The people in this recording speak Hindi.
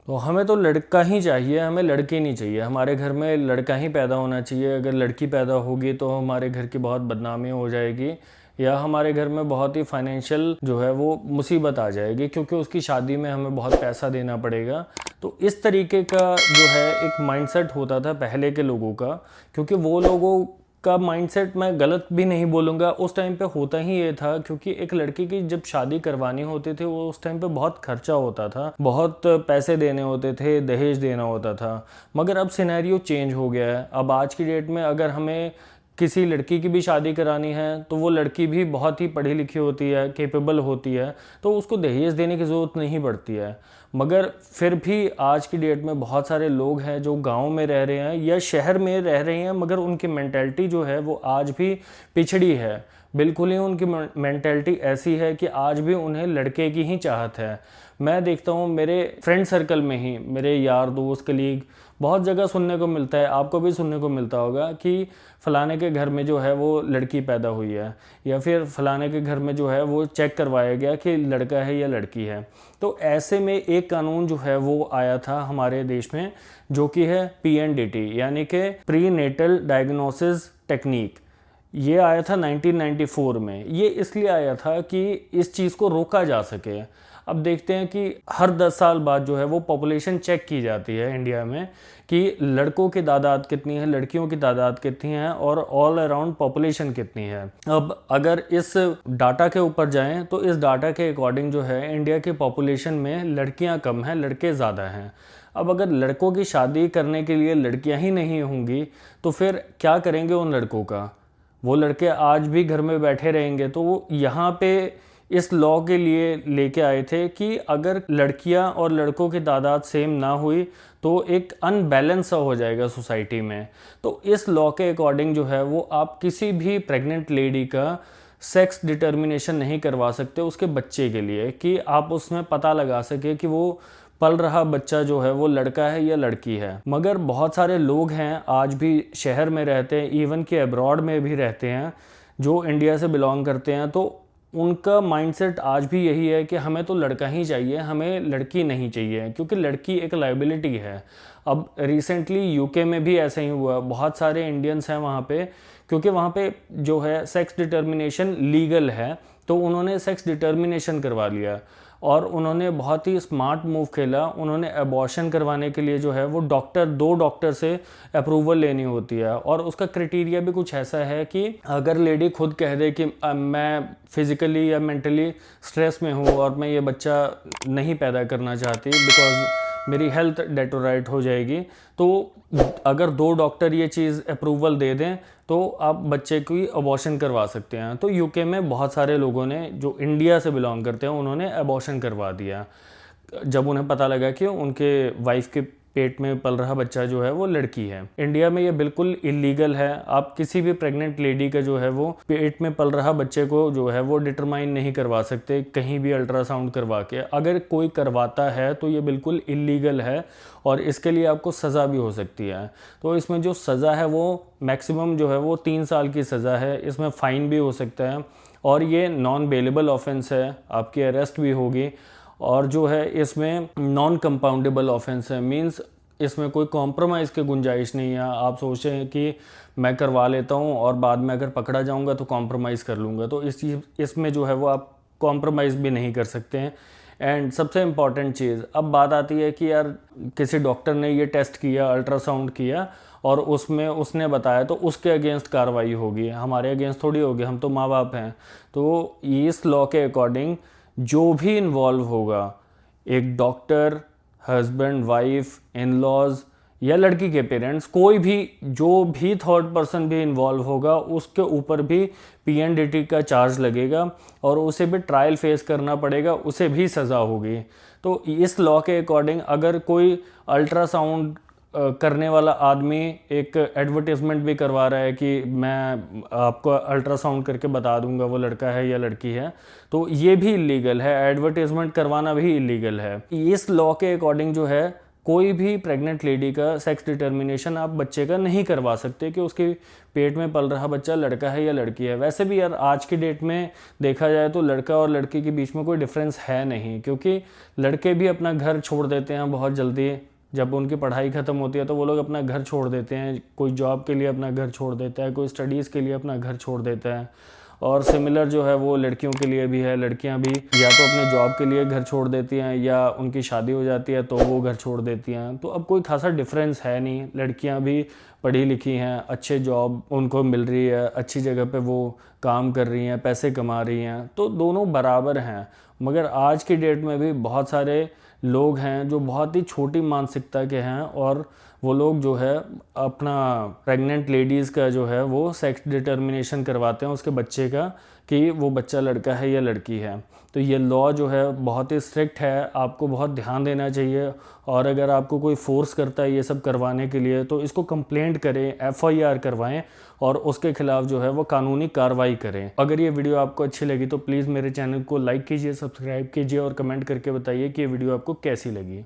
तो हमें तो लड़का ही चाहिए, हमें लड़की नहीं चाहिए। हमारे घर में लड़का ही पैदा होना चाहिए। अगर लड़की पैदा होगी तो हमारे घर की बहुत बदनामी हो जाएगी, या हमारे घर में बहुत ही फाइनेंशियल जो है वो मुसीबत आ जाएगी, क्योंकि उसकी शादी में हमें बहुत पैसा देना पड़ेगा। तो इस तरीके का जो है एक माइंडसेट होता था पहले के लोगों का, क्योंकि वो लोगों का माइंडसेट, मैं गलत भी नहीं बोलूँगा, उस टाइम पे होता ही ये था। क्योंकि एक लड़की की जब शादी करवानी होती थी, वो उस टाइम पे बहुत खर्चा होता था, बहुत पैसे देने होते थे, दहेज देना होता था। मगर अब सिनेरियो चेंज हो गया है। अब आज की डेट में अगर हमें किसी लड़की की भी शादी करानी है तो वो लड़की भी बहुत ही पढ़ी लिखी होती है, कैपेबल होती है, तो उसको दहेज देने की ज़रूरत नहीं पड़ती है। मगर फिर भी आज की डेट में बहुत सारे लोग हैं जो गांव में रह रहे हैं या शहर में रह रहे हैं, मगर उनकी मेंटालिटी जो है वो आज भी पिछड़ी है। बिल्कुल ही उनकी मेंटालिटी ऐसी है कि आज भी उन्हें लड़के की ही चाहत है। मैं देखता हूँ मेरे फ्रेंड सर्कल में ही, मेरे यार दोस्त कलीग, बहुत जगह सुनने को मिलता है, आपको भी सुनने को मिलता होगा कि फ़लाने के घर में जो है वो लड़की पैदा हुई है, या फिर फ़लाने के घर में जो है वो चेक करवाया गया कि लड़का है या लड़की है। तो ऐसे में एक कानून जो है वो आया था हमारे देश में, जो कि है PNDT, यानी कि प्री नेटल डायग्नोसिस टेक्निक। ये आया था 1994 में। ये इसलिए आया था कि इस चीज़ को रोका जा सके। अब देखते हैं कि हर 10 साल बाद जो है वो पॉपुलेशन चेक की जाती है इंडिया में, कि लड़कों की तादाद कितनी है, लड़कियों की तादाद कितनी है, और ऑल अराउंड पॉपुलेशन कितनी है। अब अगर इस डाटा के ऊपर जाएं तो इस डाटा के अकॉर्डिंग जो है इंडिया की पॉपुलेशन में लड़कियां कम हैं, लड़के ज़्यादा हैं। अब अगर लड़कों की शादी करने के लिए लड़कियां ही नहीं होंगी तो फिर क्या करेंगे उन लड़कों का? वो लड़के आज भी घर में बैठे रहेंगे। तो वो यहाँ पे इस लॉ के लिए लेके आए थे कि अगर लड़कियां और लड़कों की तादाद सेम ना हुई तो एक अनबैलेंस सा हो जाएगा सोसाइटी में। तो इस लॉ के अकॉर्डिंग जो है वो आप किसी भी प्रेग्नेंट लेडी का सेक्स डिटर्मिनेशन नहीं करवा सकते उसके बच्चे के लिए, कि आप उसमें पता लगा सके कि वो पल रहा बच्चा जो है वो लड़का है या लड़की है। मगर बहुत सारे लोग हैं आज भी शहर में रहते हैं, इवन कि अब्रॉड में भी रहते हैं, जो इंडिया से बिलोंग करते हैं। तो उनका माइंडसेट आज भी यही है कि हमें तो लड़का ही चाहिए, हमें लड़की नहीं चाहिए, क्योंकि लड़की एक लाइबिलिटी है। अब रिसेंटली यूके में भी ऐसा ही हुआ, बहुत सारे इंडियंस हैं वहाँ पे, क्योंकि वहाँ पे जो है सेक्स डिटर्मिनेशन लीगल है, तो उन्होंने सेक्स डिटर्मिनेशन करवा लिया। और उन्होंने बहुत ही स्मार्ट मूव खेला। उन्होंने अबॉर्शन करवाने के लिए जो है वो दो डॉक्टर से अप्रूवल लेनी होती है, और उसका क्राइटेरिया भी कुछ ऐसा है कि अगर लेडी खुद कह दे कि मैं फिज़िकली या मेंटली स्ट्रेस में हूँ और मैं ये बच्चा नहीं पैदा करना चाहती बिकॉज मेरी हेल्थ डेटोराइट हो जाएगी, तो अगर दो डॉक्टर ये चीज़ अप्रूवल दे दें तो आप बच्चे की अबॉर्शन करवा सकते हैं। तो यूके में बहुत सारे लोगों ने जो इंडिया से बिलोंग करते हैं उन्होंने अबॉर्शन करवा दिया, जब उन्हें पता लगा कि उनके वाइफ के पेट में पल रहा बच्चा जो है वो लड़की है। इंडिया में ये बिल्कुल इलीगल है। आप किसी भी प्रेग्नेंट लेडी का जो है वो पेट में पल रहा बच्चे को जो है वो डिटरमाइन नहीं करवा सकते कहीं भी अल्ट्रासाउंड करवा के। अगर कोई करवाता है तो ये बिल्कुल इलीगल है, और इसके लिए आपको सज़ा भी हो सकती है। तो इसमें जो सज़ा है वो मैक्सिमम जो है वो 3 साल की सज़ा है। इसमें फ़ाइन भी हो सकता है, और ये नॉन बेलेबल ऑफेंस है, आपकी अरेस्ट भी होगी। और जो है इसमें नॉन कंपाउंडेबल ऑफेंस है, मींस इसमें कोई कॉम्प्रोमाइज़ की गुंजाइश नहीं है। आप सोचते हैं कि मैं करवा लेता हूं और बाद में अगर पकड़ा जाऊंगा तो कॉम्प्रोमाइज़ कर लूंगा, तो इसमें जो है वो आप कॉम्प्रोमाइज़ भी नहीं कर सकते हैं। एंड सबसे इम्पॉर्टेंट चीज़, अब बात आती है कि यार किसी डॉक्टर ने ये टेस्ट किया, अल्ट्रासाउंड किया, और उसमें उसने बताया तो उसके अगेंस्ट कार्रवाई होगी, हमारे अगेंस्ट थोड़ी होगी, हम तो माँ बाप हैं। तो इस लॉ के अकॉर्डिंग जो भी इन्वॉल्व होगा, एक doctor, husband, wife, in laws या लड़की के पेरेंट्स, कोई भी जो भी थर्ड पर्सन भी इन्वॉल्व होगा, उसके ऊपर भी PNDT का चार्ज लगेगा, और उसे भी ट्रायल फेस करना पड़ेगा, उसे भी सज़ा होगी। तो इस लॉ के अकॉर्डिंग अगर कोई अल्ट्रासाउंड करने वाला आदमी एक एडवर्टीजमेंट भी करवा रहा है कि मैं आपको अल्ट्रासाउंड करके बता दूंगा वो लड़का है या लड़की है, तो ये भी इलीगल है, एडवर्टीजमेंट करवाना भी इलीगल है। इस लॉ के अकॉर्डिंग जो है कोई भी प्रेग्नेंट लेडी का सेक्स डिटर्मिनेशन आप बच्चे का नहीं करवा सकते कि उसके पेट में पल रहा बच्चा लड़का है या लड़की है। वैसे भी यार आज की डेट में देखा जाए तो लड़का और लड़की के बीच में कोई डिफरेंस है नहीं, क्योंकि लड़के भी अपना घर छोड़ देते हैं बहुत जल्दी। जब उनकी पढ़ाई ख़त्म होती है तो वो लोग अपना घर छोड़ देते हैं, कोई जॉब के लिए अपना घर छोड़ देता है, कोई स्टडीज़ के लिए अपना घर छोड़ देता है। और सिमिलर जो है वो लड़कियों के लिए भी है, लड़कियां भी या तो अपने जॉब के लिए घर छोड़ देती हैं या उनकी शादी हो जाती है तो वो घर छोड़ देती हैं। तो अब कोई खासा डिफरेंस है नहीं, लड़कियां भी पढ़ी लिखी हैं, अच्छे जॉब उनको मिल रही है, अच्छी जगह पे वो काम कर रही हैं, पैसे कमा रही हैं, तो दोनों बराबर हैं। मगर आज की डेट में भी बहुत सारे लोग हैं जो बहुत ही छोटी मानसिकता के हैं और वो लोग जो है अपना प्रेग्नेंट लेडीज़ का जो है वो सेक्स डिटर्मिनेशन करवाते हैं उसके बच्चे का कि वो बच्चा लड़का है या लड़की है। तो ये लॉ जो है बहुत ही स्ट्रिक्ट है, आपको बहुत ध्यान देना चाहिए। और अगर आपको कोई फोर्स करता है ये सब करवाने के लिए तो इसको कंप्लेंट करें, FIR करवाएं और उसके खिलाफ जो है वो कानूनी कार्रवाई करें। अगर ये वीडियो आपको अच्छी लगी तो प्लीज़ मेरे चैनल को लाइक कीजिए, सब्सक्राइब कीजिए और कमेंट करके बताइए कि ये वीडियो आपको कैसी लगी।